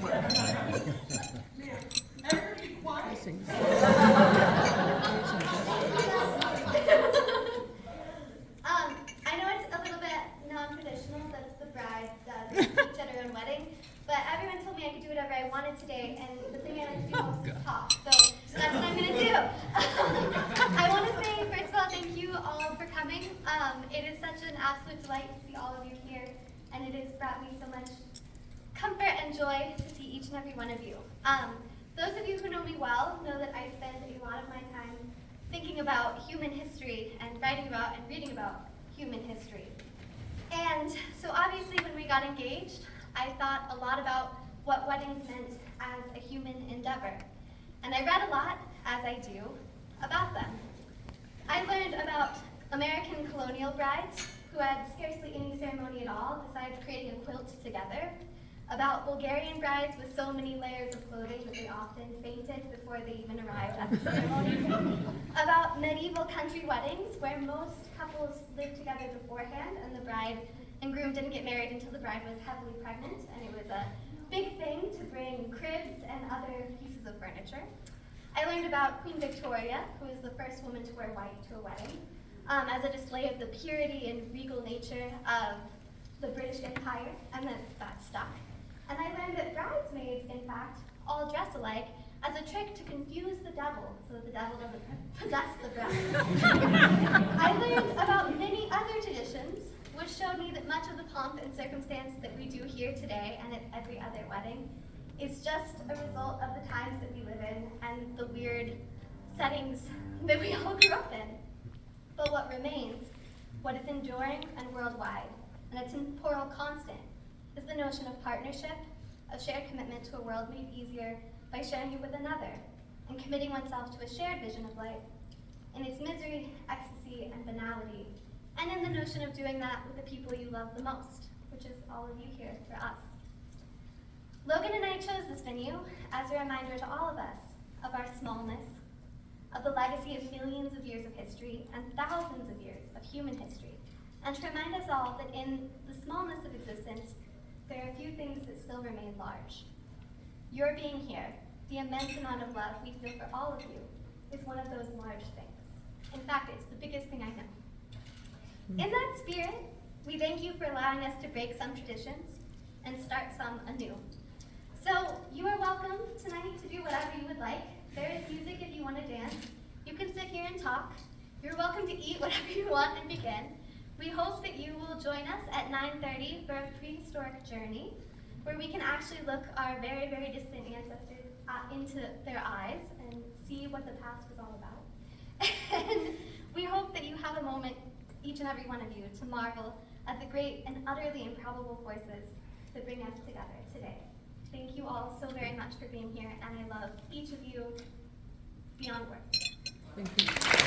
I know it's a little bit non-traditional that the bride does each at her own wedding, but everyone told me I could do whatever I wanted today, and the thing I like to do most is talk, so that's what I'm going to do. I want to say, first of all, thank you all for coming. It is such an absolute delight to see all of you here, and it has brought me so much comfort and joy to see each and every one of you. Those of you who know me well know that I spend a lot of my time thinking about human history and writing about and reading about human history. And so obviously when we got engaged, I thought a lot about what weddings meant as a human endeavor. And I read a lot, as I do, about them. I learned about American colonial brides who had scarcely any ceremony at all besides creating a quilt together, about Bulgarian brides with so many layers of clothing that they often fainted before they even arrived at the ceremony, about medieval country weddings where most couples lived together beforehand and the bride and groom didn't get married until the bride was heavily pregnant, and it was a big thing to bring cribs and other pieces of furniture. I learned about Queen Victoria, who was the first woman to wear white to a wedding, as a display of the purity and regal nature of the British Empire, and that stuck. And I learned that bridesmaids, in fact, all dress alike as a trick to confuse the devil, so that the devil doesn't possess the bride. I learned about many other traditions, which showed me that much of the pomp and circumstance that we do here today and at every other wedding is just a result of the times that we live in and the weird settings that we all grew up in. But what remains, what is enduring and worldwide, and a temporal constant, is the notion of partnership, of shared commitment to a world made easier by sharing it with another, and committing oneself to a shared vision of life, in its misery, ecstasy, and banality, and in the notion of doing that with the people you love the most, which is all of you here for us. Logan and I chose this venue as a reminder to all of us of our smallness, of the legacy of millions of years of history and thousands of years of human history, and to remind us all that in the smallness of existence, there are a few things that still remain large. Your being here, the immense amount of love we feel for all of you, is one of those large things. In fact, it's the biggest thing I know. In that spirit, we thank you for allowing us to break some traditions and start some anew. So you are welcome tonight to do whatever you would like. There is music if you want to dance. You can sit here and talk. You're welcome to eat whatever you want and begin. We hope that you will join us at 9:30 for a prehistoric journey where we can actually look our very, very distant ancestors into their eyes and see what the past was all about. And we hope that you have a moment, each and every one of you, to marvel at the great and utterly improbable forces that bring us together today. Thank you all so very much for being here, and I love each of you beyond words. Thank you.